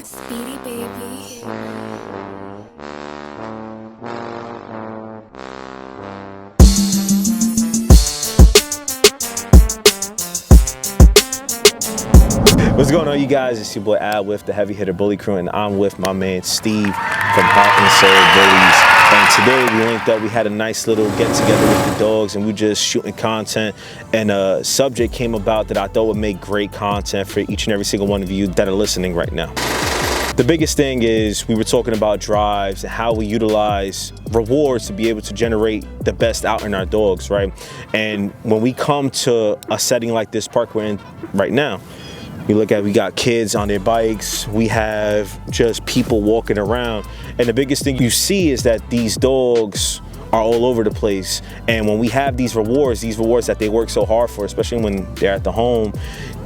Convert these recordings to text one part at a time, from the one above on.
Speedy baby. What's going on, you guys? It's your boy Al with the Heavy Hitter Bully Crew, and I'm with my man Steve from Heart and Soul Bullies. And today we linked up. We had a nice little get together with the dogs, and we just shooting content. And a subject came about that I thought would make great content for each and every single one of you that are listening right now. The biggest thing is we were talking about drives and how we utilize rewards to be able to generate the best out in our dogs, right? And when we come to a setting like this park we're in right now, you look at, we got kids on their bikes, we have just people walking around, and the biggest thing you see is that these dogs are all over the place. And when we have these rewards that they work so hard for, especially when they're at the home,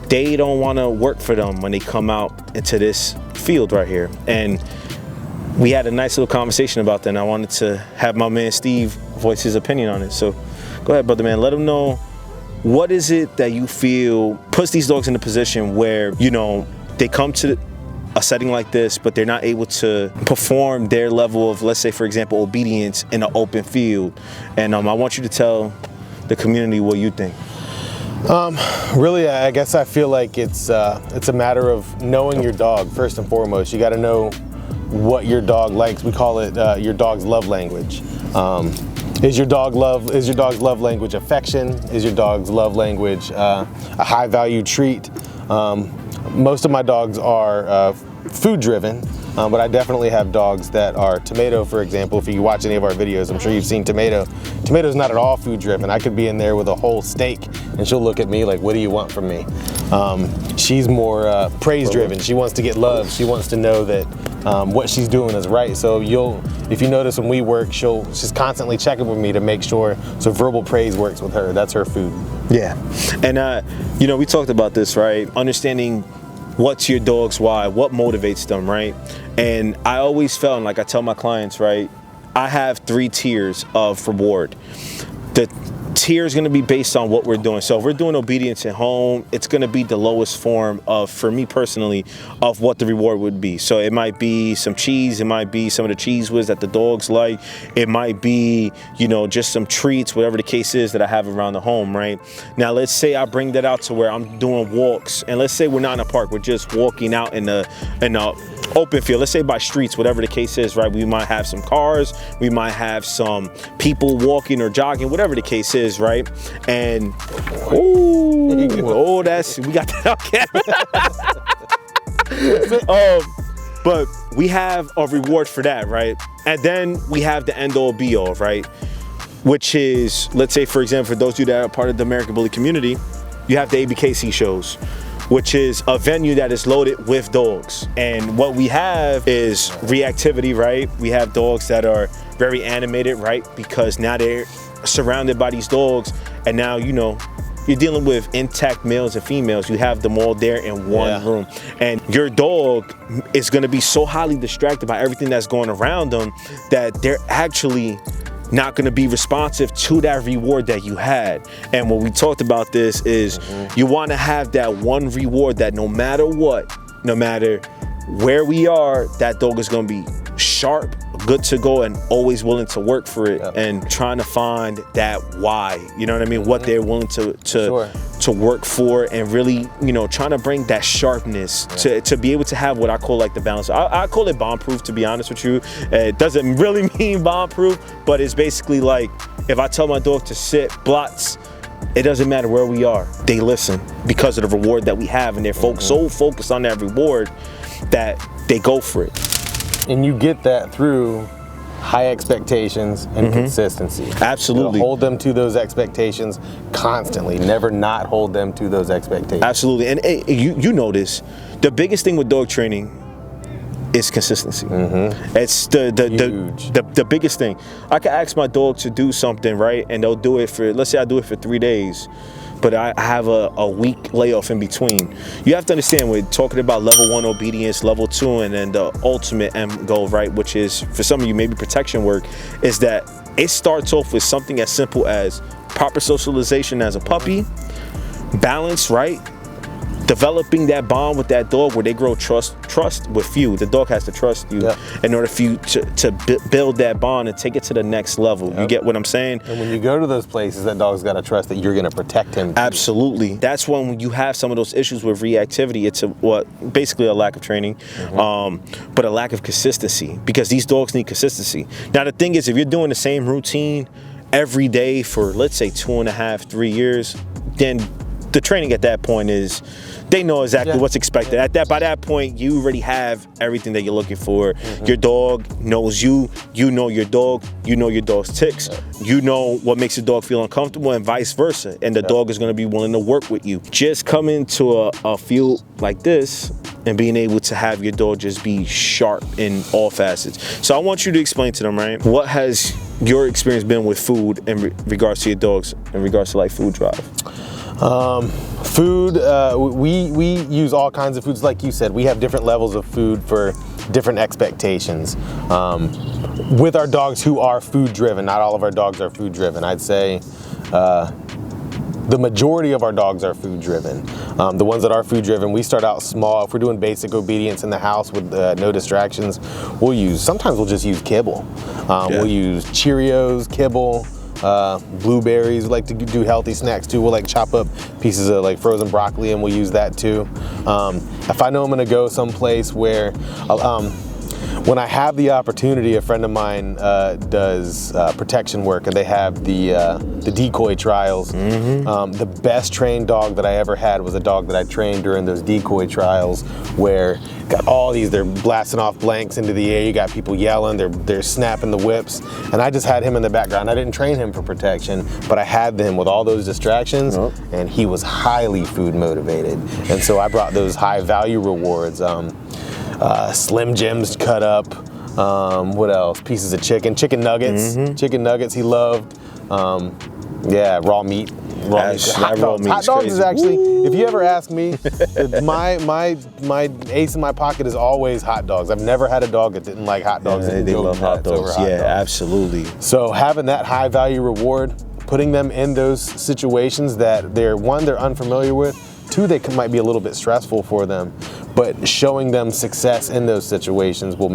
they don't want to work for them when they come out into this field right here. And we had a nice little conversation about that, and I wanted to have my man Steve voice his opinion on it. So go ahead, brother man, let him know, what is it that you feel puts these dogs in a position where, you know, they come to a setting like this, but they're not able to perform their level of, let's say, for example, obedience in an open field? And I want you to tell the community what you think. Really, I guess I feel like it's a matter of knowing your dog first and foremost. You got to know what your dog likes. We call it your dog's love language. Is your dog's love language affection? Is your dog's love language a high value treat? Most of my dogs are food driven, but I definitely have dogs that are Tomato, for example. If you watch any of our videos, I'm sure you've seen Tomato. Tomato's not at all food driven. I could be in there with a whole steak and she'll look at me like, what do you want from me? She's more praise driven. She wants to get love. She wants to know that what she's doing is right. So if you notice when we work, she's constantly checking with me to make sure, so verbal praise works with her. That's her food. Yeah, and you know, we talked about this, right? Understanding what's your dog's why, what motivates them, right? And I always felt, and like I tell my clients, right, I have 3 tiers of reward. The tier is going to be based on what we're doing. So if we're doing obedience at home, it's going to be the lowest form of, for me personally, of what the reward would be. So it might be some cheese, it might be some of the cheese whiz that the dogs like, it might be, you know, just some treats, whatever the case is that I have around the home, right? Now let's say I bring that out to where I'm doing walks, and let's say we're not in a park, we're just walking out in a open field, let's say by streets, whatever the case is, right? We might have some cars, we might have some people walking or jogging, whatever the case is, right? And we got that on camera. But we have a reward for that, right? And then we have the end all be all, right? Which is, let's say, for example, for those of you that are part of the American Bully community, you have the ABKC shows, which is a venue that is loaded with dogs. And what we have is reactivity, right? We have dogs that are very animated, right? Because now they're surrounded by these dogs, and now, you know, you're dealing with intact males and females. You have them all there in one room. And your dog is gonna be so highly distracted by everything that's going around them that they're actually not going to be responsive to that reward that you had. And when we talked about this is you want to have that one reward that no matter what, no matter where we are, that dog is going to be sharp, good to go, and always willing to work for it. And trying to find that why, you know what I mean? What they're willing to work for, and really, you know, trying to bring that sharpness to be able to have what I call like the balance. I call it bomb proof, to be honest with you. It doesn't really mean bomb proof, but it's basically like, if I tell my dog to sit blots, it doesn't matter where we are, they listen because of the reward that we have, and they're so focused on that reward that they go for it. And you get that through high expectations and consistency. Absolutely. You know, hold them to those expectations constantly. Never not hold them to those expectations. Absolutely. And you know this, the biggest thing with dog training is consistency. It's the biggest thing. I can ask my dog to do something, right? And they'll do it for, let's say I do it for 3 days, but I have a week layoff in between. You have to understand, we're talking about level 1 obedience, level 2, and then the ultimate end goal, right? Which is, for some of you, maybe protection work, is that it starts off with something as simple as proper socialization as a puppy, balance, right? developing that bond with that dog where they grow trust with you. The dog has to trust you in order for you to build that bond and take it to the next level. You get what I'm saying? And when you go to those places, that dog's got to trust that you're going to protect him. Absolutely. That's when you have some of those issues with reactivity. It's basically a lack of training, but a lack of consistency, because these dogs need consistency. Now, the thing is, if you're doing the same routine every day for, let's say, 2.5, 3 years, then the training at that point is, they know exactly what's expected. By that point, you already have everything that you're looking for. Your dog knows you. You know your dog. You know your dog's ticks. You know what makes your dog feel uncomfortable, and vice versa. And the dog is going to be willing to work with you. Just coming to a field like this and being able to have your dog just be sharp in all facets. So I want you to explain to them, right? What has your experience been with food in regards to your dogs, in regards to like food drive? Food, we use all kinds of foods. Like you said, we have different levels of food for different expectations. With our dogs who are food driven, not all of our dogs are food driven. I'd say the majority of our dogs are food driven. The ones that are food driven, we start out small. If we're doing basic obedience in the house with no distractions, sometimes we'll just use kibble. We'll use Cheerios, kibble, blueberries. We like to do healthy snacks too. We'll like chop up pieces of like frozen broccoli and we'll use that too. If I know I'm gonna go someplace where when I have the opportunity, a friend of mine does protection work, and they have the decoy trials. The best trained dog that I ever had was a dog that I trained during those decoy trials, where got all these, they're blasting off blanks into the air, you got people yelling, they're snapping the whips, and I just had him in the background. I didn't train him for protection, but I had him with all those distractions, and he was highly food motivated. And so I brought those high value rewards. Slim Jims cut up, what else? Pieces of chicken nuggets. Chicken nuggets he loved. Raw meat. Hot dogs is actually, if you ever ask me, my ace in my pocket is always hot dogs. I've never had a dog that didn't like hot dogs. They love hot dogs. Absolutely. So having that high value reward, putting them in those situations that they're unfamiliar with, two, they might be a little bit stressful for them, but showing them success in those situations will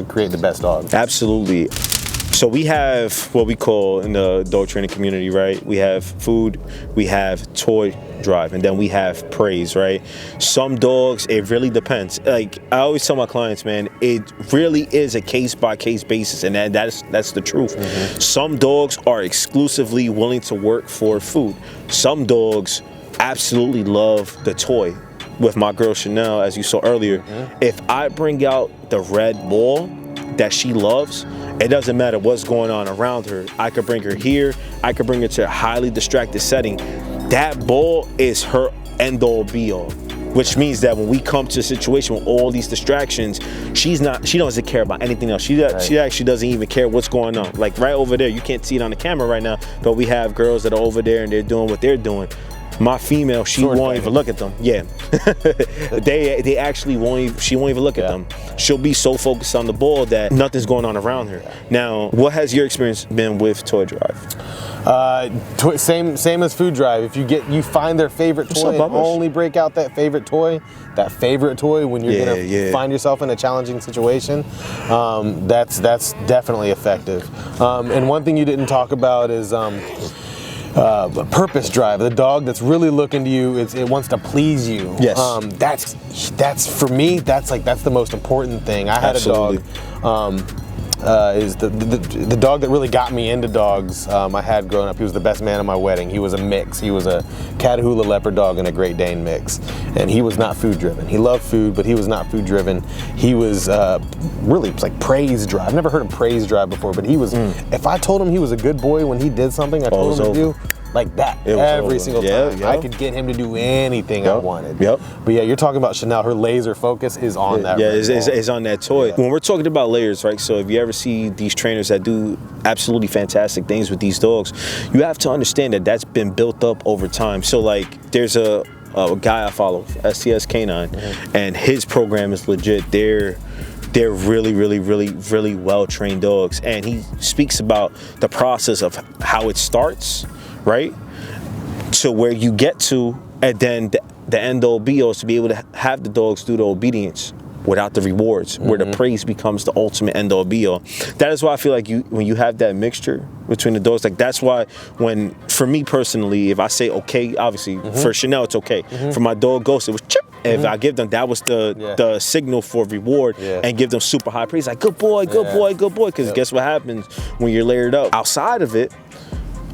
create the best dog. Absolutely. So we have what we call in the dog training community, right? We have food, we have toy drive, and then we have praise, right? Some dogs, it really depends. Like I always tell my clients, man, it really is a case-by-case basis, and that's the truth. Some dogs are exclusively willing to work for food. Some dogs absolutely love the toy. With my girl Chanel, as you saw earlier, if I bring out the red ball that she loves, it doesn't matter what's going on around her. I could bring her here, I could bring her to a highly distracted setting. That ball is her end-all be-all, which means that when we come to a situation with all these distractions, she doesn't care about anything else. She actually doesn't even care what's going on. Like right over there, you can't see it on the camera right now, but we have girls that are over there and they're doing what they're doing. My female, she won't even look at them. They actually she won't even look at them. She'll be so focused on the ball that nothing's going on around her. Now, what has your experience been with toy drive? Same as food drive. If you find their favorite toy and only break out that favorite toy when you're gonna find yourself in a challenging situation, that's definitely effective. And one thing you didn't talk about is purpose drive. The dog that's really looking to you, it wants to please you. That's for me, that's the most important thing. I had a dog, is the dog that really got me into dogs. I had growing up. He was the best man at my wedding. He was a mix. He was a Catahoula Leopard dog and a Great Dane mix, and he was not food driven. He loved food, but he was not food driven. He was really like praise drive. I've never heard of praise drive before, but he was. If I told him he was a good boy when he did something I told him to do, like that every single time. I could get him to do anything I wanted. But yeah, you're talking about Chanel. Her laser focus is on that. It's on that toy. When we're talking about layers, right? So if you ever see these trainers that do absolutely fantastic things with these dogs, you have to understand that that's been built up over time. So like, there's a guy I follow, STS Canine, and his program is legit. They're really well trained dogs, and he speaks about the process of how it starts, right, to where you get to, and then the end all be all is to be able to have the dogs do the obedience without the rewards, where the praise becomes the ultimate end all be all. That is why I feel like when you have that mixture between the dogs, like that's why for me personally, if I say okay, obviously for Chanel it's okay. For my dog Ghost, it was chip. If I give them, that was the signal for reward, and give them super high praise, like good boy, good boy, good boy. Because guess what happens when you're layered up outside of it?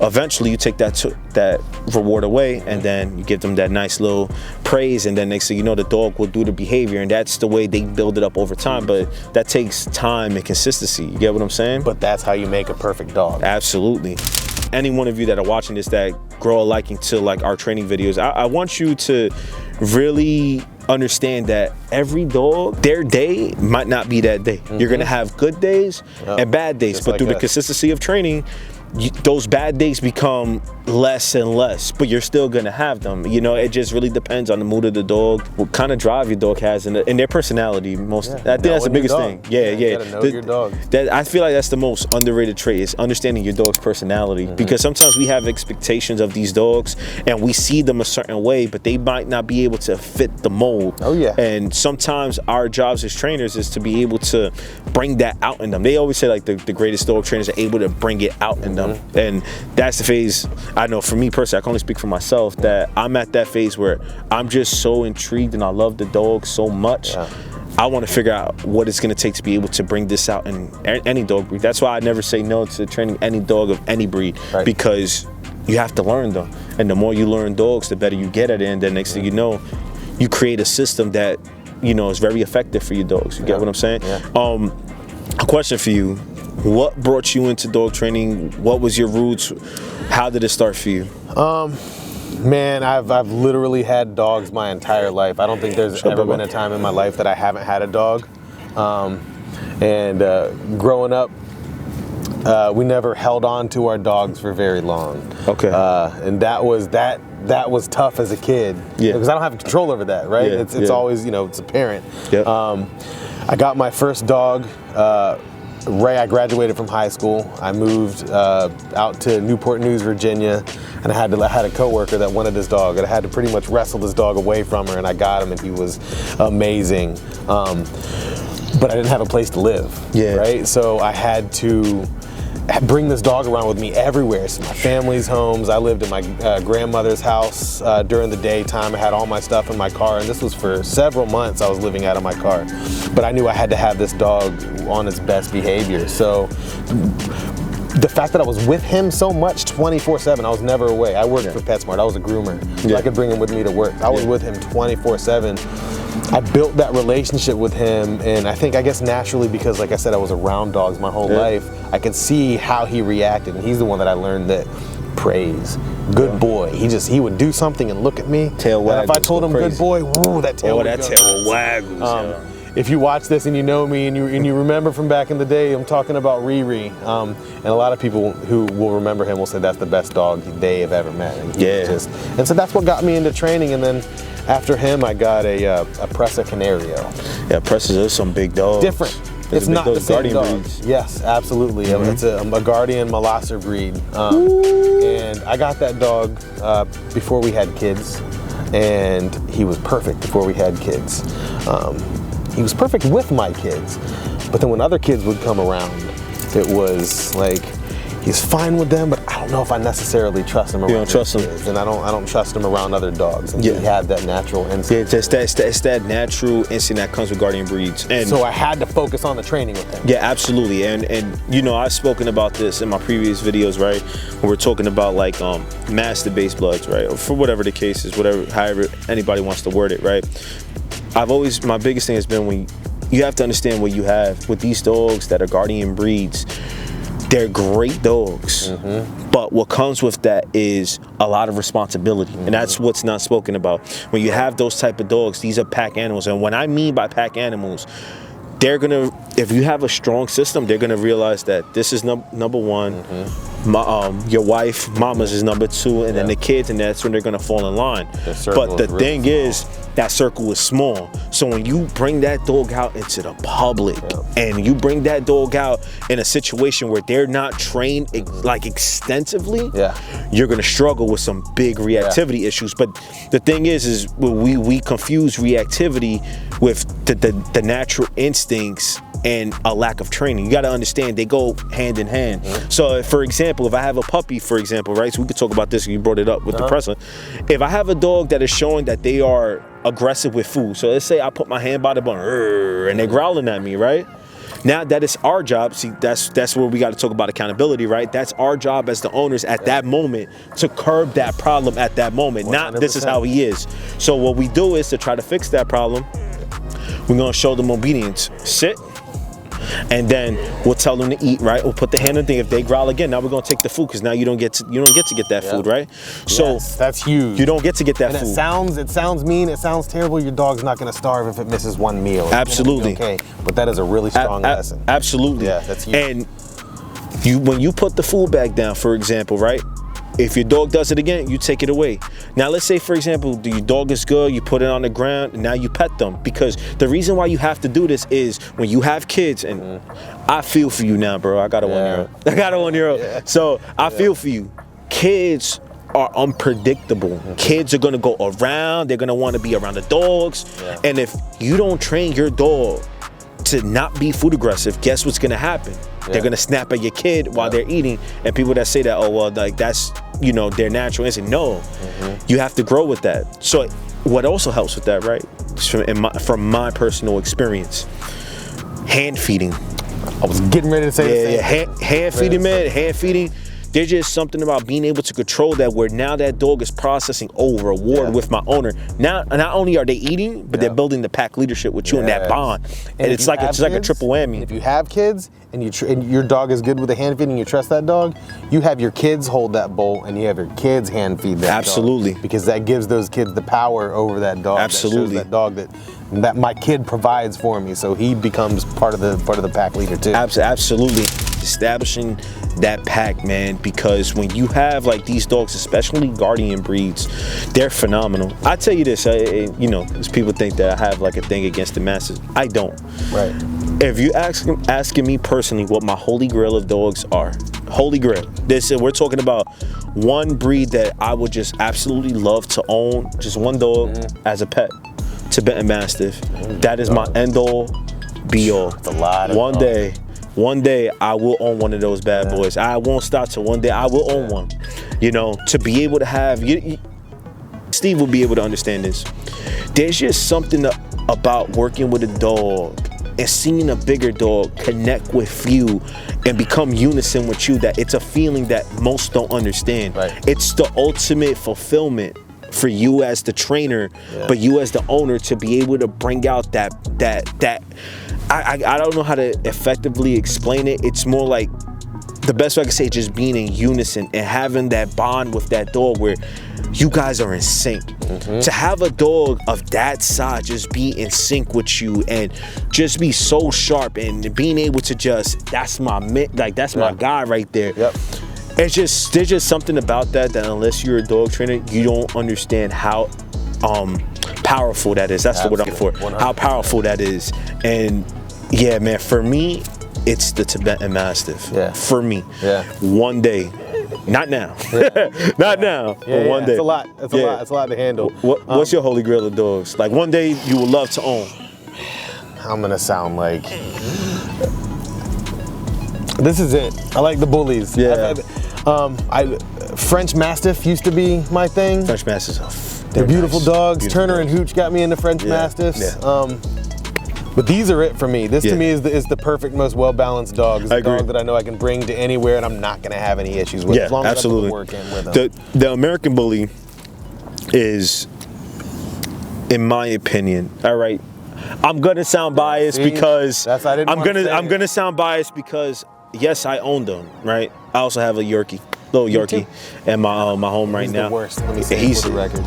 Eventually you take that reward away, and then you give them that nice little praise, and then next thing you know, the dog will do the behavior, and that's the way they build it up over time. But that takes time and consistency. You get what I'm saying? But that's how you make a perfect dog. Absolutely. Any one of you that are watching this that grow a liking to like our training videos, I want you to really understand that every dog, their day might not be that day. You're gonna have good days and bad days, but through the consistency of training, those bad days become less and less, but you're still gonna have them. You know, it just really depends on the mood of the dog, what kind of drive your dog has, and their personality. I think that's the biggest thing. You gotta know your dog. I feel like that's the most underrated trait, is understanding your dog's personality. Because sometimes we have expectations of these dogs, and we see them a certain way, but they might not be able to fit the mold. And sometimes our jobs as trainers is to be able to bring that out in them. They always say like the greatest dog trainers are able to bring it out in them. And that's the phase, I know for me personally, I can only speak for myself, that I'm at that phase where I'm just so intrigued and I love the dog so much. I want to figure out what it's going to take to be able to bring this out in any dog breed. That's why I never say no to training any dog of any breed, because you have to learn them. And the more you learn dogs, the better you get at it. And then next thing you know, you create a system that, you know, is very effective for your dogs. You get what I'm saying? A question for you. What brought you into dog training? What was your roots? How did it start for you? Man, I've literally had dogs my entire life. I don't think there's ever been a time in my life that I haven't had a dog. Growing up, we never held on to our dogs for very long. And that was tough as a kid. Because I don't have control over that, right? It's always, you know, it's a parent. I got my first dog I graduated from high school. I moved out to Newport News, Virginia, and I had a coworker that wanted this dog, and I had to pretty much wrestle this dog away from her, and I got him, and he was amazing. But I didn't have a place to live, right? So I had to bring this dog around with me everywhere. So my family's homes. I lived in my grandmother's house during the daytime. I had all my stuff in my car, and this was for several months I was living out of my car. But I knew I had to have this dog on its best behavior. So the fact that I was with him so much 24/7, I was never away. I worked for PetSmart. I was a groomer. So I could bring him with me to work. I was with him 24/7. I built that relationship with him, and I guess naturally, because like I said, I was around dogs my whole life, I could see how he reacted, and he's the one that I learned that praise. Good boy. He would do something and look at me. Tail waggles. And if I told him good boy, woo, that tail would go. Tail waggles. If you watch this and you know me and you remember from back in the day, I'm talking about Riri. And a lot of people who will remember him will say that's the best dog they have ever met. And and so that's what got me into training. And then after him, I got a Presa Canario. Yeah, Presas are some big dogs. Different. It's not the same dog. Breeds. Yes, absolutely. It's a Guardian Molosser breed. And I got that dog before we had kids. And he was perfect before we had kids. He was perfect with my kids. But then when other kids would come around, it was like, he's fine with them, but I don't know if I necessarily trust him around. You don't trust him, and I don't trust him around other dogs. And he had that natural instinct. It's that natural instinct that comes with Guardian breeds. And so I had to focus on the training with him. Yeah, absolutely. And you know, I've spoken about this in my previous videos, right? When we're talking about like master-based bloods, right? Or for whatever the case is, however anybody wants to word it, right? My biggest thing has been when you have to understand what you have with these dogs that are Guardian breeds. They're great dogs, but what comes with that is a lot of responsibility, and that's what's not spoken about. When you have those type of dogs, these are pack animals, and what I mean by pack animals, they're gonna, if you have a strong system, they're gonna realize that this is number one. your wife, mama's is number 2, and then the kids, and that's when they're gonna fall in line. But the thing is, that circle is small. So when you bring that dog out into the public, and you bring that dog out in a situation where they're not trained like extensively, you're gonna struggle with some big reactivity issues. But the thing is we confuse reactivity with the natural instincts and a lack of training. You got to understand they go hand in hand. So for example, if I have a puppy, for example, right? So we could talk about this, you brought it up with the presser. If I have a dog that is showing that they are aggressive with food, so let's say I put my hand by the bone and they're growling at me, right? Now that is our job. See, that's where we got to talk about accountability, right? That's our job as the owners at that moment to curb that problem at that moment. 100%. Not this is how he is. So what we do is to try to fix that problem, we're gonna show them obedience. Sit. And then we'll tell them to eat, right? We'll put the hand on the thing. If they growl again, now we're gonna take the food, because now you don't get to get that food, right? So that's huge. You don't get to get that food. It sounds mean. It sounds terrible. Your dog's not gonna starve if it misses one meal. Absolutely. Okay, but that is a really strong lesson. Absolutely. Yeah, that's huge. And when you put the food bag down, for example, right? If your dog does it again, you take it away. Now, let's say, for example, your dog is good, you put it on the ground, and now you pet them. Because the reason why you have to do this is when you have kids, and I feel for you now, bro. I got a 1-year-old. I got a 1-year-old. So I feel for you. Kids are unpredictable. Kids are gonna go around, they're gonna wanna be around the dogs. And if you don't train your dog to not be food aggressive, guess what's gonna happen? They're gonna snap at your kid while they're eating. And people that say that, oh well, like that's, you know, their natural instinct. No, you have to grow with that. So what also helps with that, right? From my personal experience, hand feeding. I was getting ready to say the same. Hand feeding, man. Hand feeding. There's just something about being able to control that, where now that dog is processing reward with my owner. Now, not only are they eating, but they're building the pack leadership with you and that bond. And it's like a triple whammy. If you have kids and your dog is good with the hand feeding, you trust that dog, you have your kids hold that bowl and you have your kids hand feed that dog. Because that gives those kids the power over that dog. Absolutely. That shows that dog that my kid provides for me, so he becomes part of the pack leader too. Absolutely. Establishing that pack, man, because when you have like these dogs, especially guardian breeds, they're phenomenal. I tell you this, you know, people think that I have like a thing against the masses. I don't. Right. If you asking me personally what my holy grail of dogs are, holy grail. We're talking about one breed that I would just absolutely love to own, just one dog as a pet. Tibetan Mastiff. That is my end all, be all. It's a lot of One day I will own one of those bad boys. I won't stop till one day I will own one. You know, to be able to have, Steve will be able to understand this. There's just something about working with a dog and seeing a bigger dog connect with you and become unison with you, that it's a feeling that most don't understand. Right. It's the ultimate fulfillment for you as the trainer, but you as the owner to be able to bring out that I don't know how to effectively explain it. It's more like, the best way I can say, just being in unison and having that bond with that dog where you guys are in sync. To have a dog of that size just be in sync with you and just be so sharp and being able to just, that's my guy right there. There's just something about that unless you're a dog trainer, you don't understand how powerful that is. That's the word I'm looking for. 100%. How powerful that is. And yeah, man, for me, it's the Tibetan Mastiff. For me. One day. Not now. Not now. But one day. It's a lot. It's a lot. It's a lot to handle. What's your holy grail of dogs? Like one day you would love to own. I'm gonna sound like, this is it. I like the bullies. French Mastiff used to be my thing. French Mastiffs. They're beautiful dogs. Turner and Hooch got me into French Mastiffs. But these are it for me. This to me is the perfect, most well-balanced dog. It's a dog that I know I can bring to anywhere and I'm not gonna have any issues with, as long as I put the work in with them. The American Bully is, in my opinion, all right, I'm gonna sound biased because I'm gonna sound biased because yes, I own them, right? I also have a little Yorkie, in my home right now. He's the worst. Let me say for the record.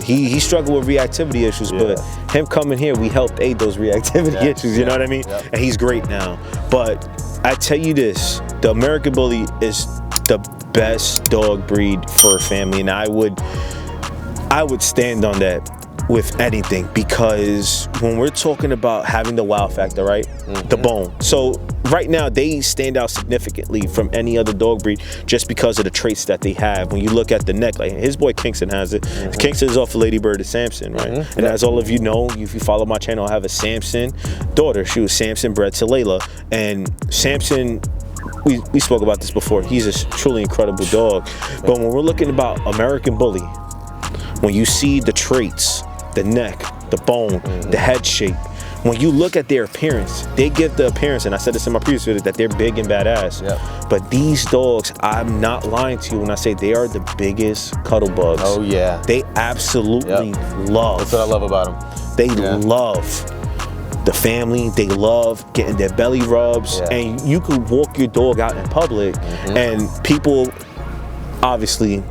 He struggled with reactivity issues, but him coming here, we helped aid those reactivity issues. You know what I mean? And he's great now. But I tell you this, the American Bully is the best dog breed for a family, and I would stand on that with anything, because when we're talking about having the wow factor, right? The bone. So right now they stand out significantly from any other dog breed just because of the traits that they have. When you look at the neck, like his boy Kingston has it. Kingston is off of Lady Bird of Samson, right? And as all of you know, if you follow my channel, I have a Samson daughter. She was Samson bred to Layla, and Samson, we spoke about this before, he's a truly incredible dog. But when we're looking about American Bully, when you see the traits, the neck, the bone, the head shape, when you look at their appearance, they give the appearance, and I said this in my previous video, that they're big and badass. But these dogs, I'm not lying to you when I say they are the biggest cuddle bugs. Oh yeah. They absolutely love. That's what I love about them. They love the family. They love getting their belly rubs. And you could walk your dog out in public, and people, obviously,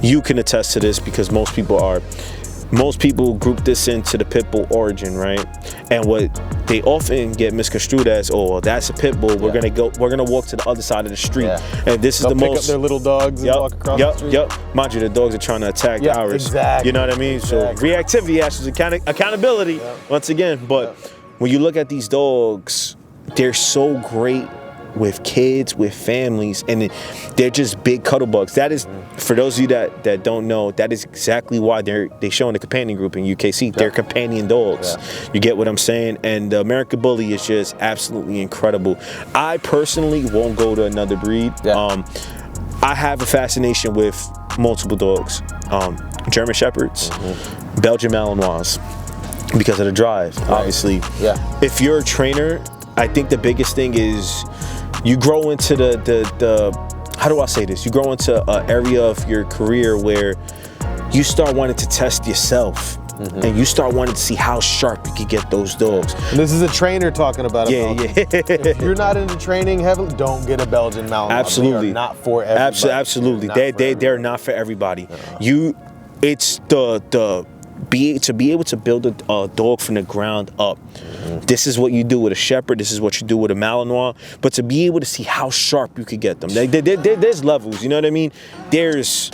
you can attest to this because most people group this into the pit bull origin, right? And what they often get misconstrued as, oh, that's a pit bull. We're gonna walk to the other side of the street, and this is the most. Pick up their little dogs and walk across the street. Mind you, the dogs are trying to attack ours. Exactly. You know what I mean? So reactivity actually accountability once again. But when you look at these dogs, they're so great with kids, with families, and they're just big cuddle bugs. That is, for those of you that don't know, that is exactly why they show in the companion group in UKC. They're companion dogs. You get what I'm saying? And the American Bully is just absolutely incredible. I personally won't go to another breed. I have a fascination with multiple dogs. German Shepherds, Belgian Malinois, because of the drive, obviously. If you're a trainer, I think the biggest thing is you grow into the how do I say this? You grow into an area of your career where you start wanting to test yourself, and you start wanting to see how sharp you can get those dogs. And this is a trainer talking about it. If you're not into training heavily, don't get a Belgian Malinois. Absolutely. They are not for everybody. Absolutely. They're not for everybody. It's to be able to build a dog from the ground up. This is what you do with a Shepherd. This is what you do with a Malinois. But to be able to see how sharp you could get them. There's levels, you know what I mean? There's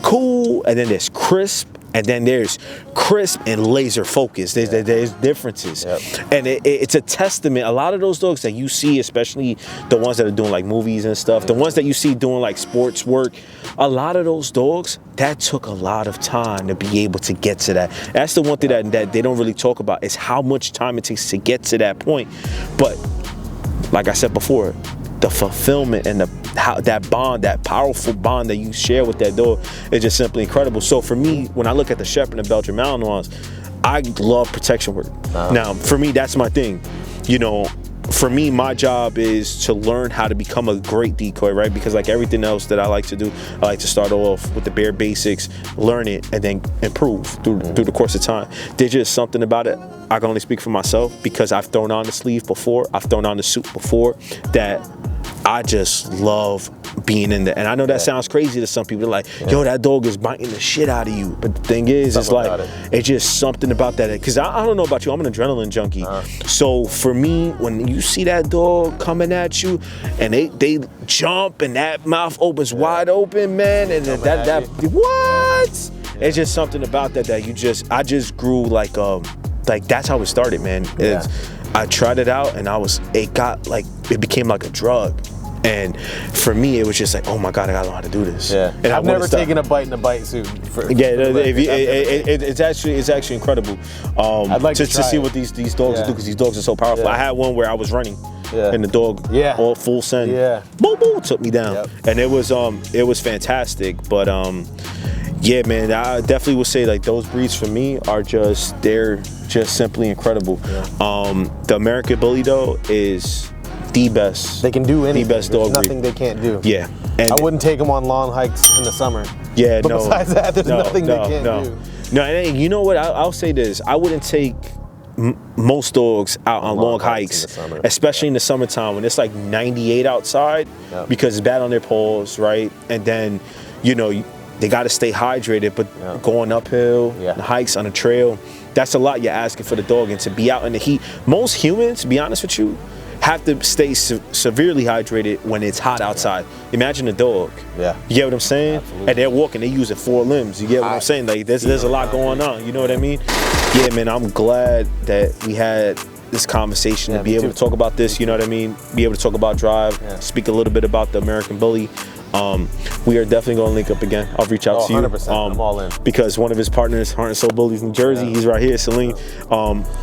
cool, and then there's crisp, and then there's crisp and laser focus. There's differences. And it's a testament. A lot of those dogs that you see, especially the ones that are doing like movies and stuff, the ones that you see doing like sports work, a lot of those dogs, that took a lot of time to be able to get to that. That's the one thing that they don't really talk about, is how much time it takes to get to that point. But like I said before, the fulfillment and that bond, that powerful bond that you share with that dog is just simply incredible. So for me, when I look at the Shepherd and Belgian Malinois, I love protection work. Now, for me, that's my thing. You know, for me, my job is to learn how to become a great decoy, right? Because like everything else that I like to do, I like to start off with the bare basics, learn it, and then improve through the course of time. There's just something about it. I can only speak for myself because I've thrown on the sleeve before, I've thrown on the suit before, that I just love being in there. And I know that sounds crazy to some people. They're like, yo, that dog is biting the shit out of you. But the thing is, it's like, it's just something about that. Because I don't know about you, I'm an adrenaline junkie. So for me, when you see that dog coming at you and they jump and that mouth opens wide open, man, and what? It's just something about that I just grew like that's how it started, man. I tried it out and it became like a drug. And for me, it was just like, oh my God, I gotta learn how to do this. And I've never taken a bite in a bite suit. It's actually incredible. I'd like to see what these dogs do, because these dogs are so powerful. I had one where I was running, and the dog, all full send, boom, boom, took me down, and it was fantastic. But yeah, man, I definitely would say like those breeds for me are they're just simply incredible. The American Bully though is the best. They can do anything. The best dog breed. There's nothing they can't do. And I wouldn't take them on long hikes in the summer. But besides that, there's nothing they can't do. No, and you know what? I'll say this. I wouldn't take most dogs out on long hikes, especially in the summertime when it's like 98 outside, because it's bad on their paws, right? And then, you know, they got to stay hydrated, but going uphill, the hikes on a trail, that's a lot you're asking for the dog. And to be out in the heat, most humans, to be honest with you, have to stay severely hydrated when it's hot outside. Imagine a dog. Yeah. You get what I'm saying? Absolutely. And they're walking, they using 4 limbs. You get what I'm saying? Like there's a lot going on. You know what I mean? Yeah, man, I'm glad that we had this conversation to be able to talk about this, you know what I mean? Be able to talk about drive, speak a little bit about the American Bully. We are definitely going to link up again. I'll reach out to you. 100%. I'm all in. Because one of his partners, Heart and Soul Bullies, New Jersey, he's right here, Celine,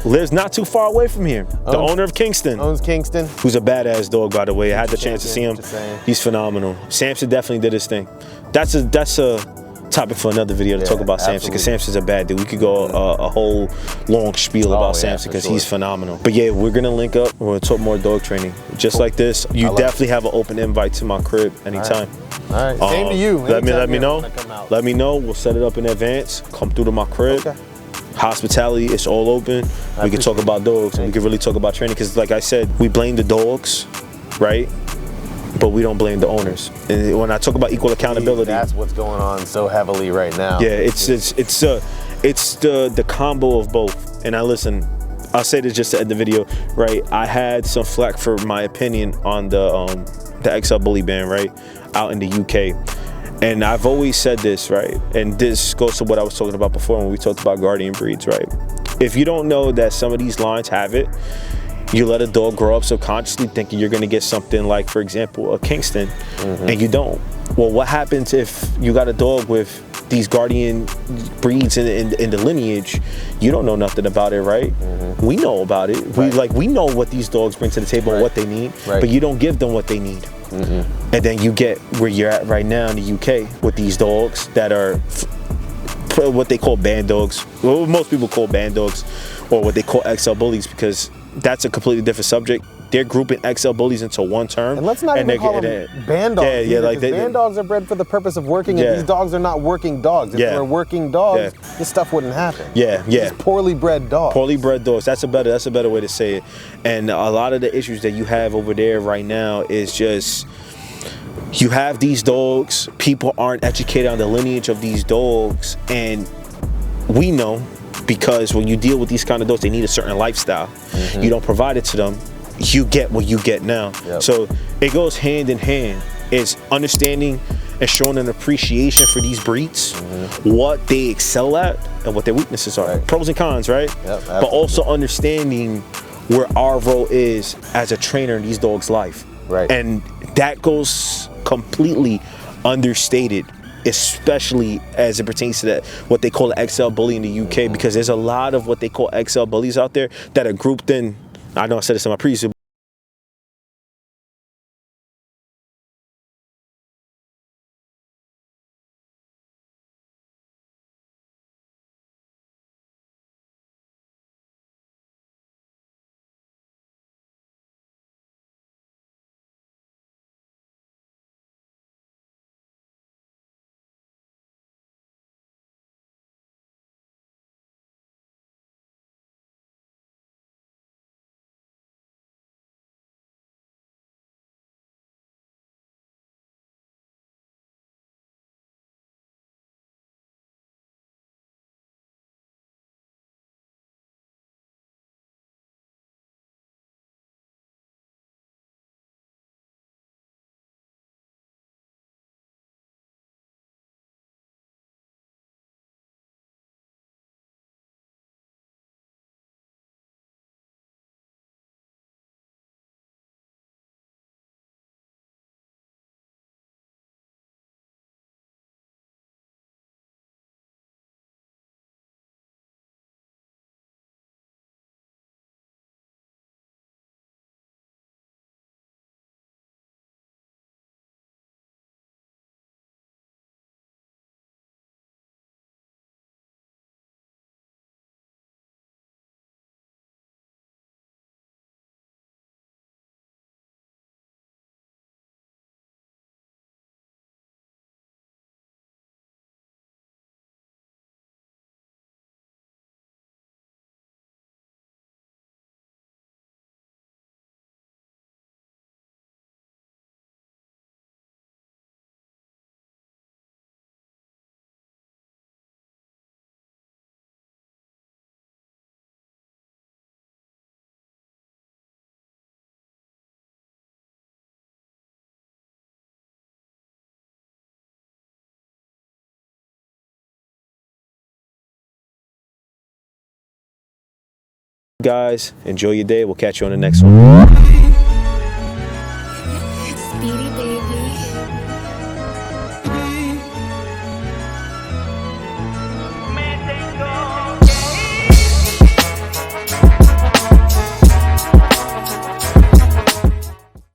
lives not too far away from here. The owner of Kingston. Owns Kingston. Who's a badass dog, by the way. I had the chance to see him. He's phenomenal. Samson definitely did his thing. That's a topic for another video to talk about Samson, because Samson's a bad dude. We could go a whole long spiel about Samson because he's phenomenal. But yeah, we're gonna link up. We're gonna talk more dog training. Just like this, you definitely have an open invite to my crib anytime. All right. Same to you. Let me know. Let me know. We'll set it up in advance. Come through to my crib. Okay. Hospitality, it's all open. We can talk about dogs, and we can really talk about training, because like I said, we blame the dogs, right? But we don't blame the owners. And when I talk about equal accountability, that's what's going on so heavily right now. Yeah, it's the combo of both. And I'll say this just to end the video, right? I had some flack for my opinion on the XL Bully ban, right, out in the UK. And I've always said this, right? And this goes to what I was talking about before when we talked about guardian breeds, right? If you don't know that some of these lines have it, you let a dog grow up subconsciously thinking you're gonna get something like, for example, a Kingston, and you don't. Well, what happens if you got a dog with these guardian breeds in the lineage? You don't know nothing about it, right? We know about it. We know what these dogs bring to the table and what they need, but you don't give them what they need. And then you get where you're at right now in the UK with these dogs that are what they call band dogs. Well, most people call band dogs, or what they call XL Bullies, because that's a completely different subject. They're grouping XL Bullies into one term. And let's not even call them band dogs. Band dogs are bred for the purpose of working, and these dogs are not working dogs. If they were working dogs, this stuff wouldn't happen. Just poorly bred dogs. Poorly bred dogs. That's a better way to say it. And a lot of the issues that you have over there right now is just, you have these dogs, people aren't educated on the lineage of these dogs, and we know, because when you deal with these kind of dogs, they need a certain lifestyle. You don't provide it to them, you get what you get now. So it goes hand in hand. It's understanding and showing an appreciation for these breeds, what they excel at and what their weaknesses are. Pros and cons, right? But also understanding where our role is as a trainer in these dogs' life. And that goes completely understated, especially as it pertains to that what they call the XL Bully in the UK, because there's a lot of what they call XL Bullies out there that are grouped in. I know I said this in my previous Guys, enjoy your day. We'll catch you on the next one.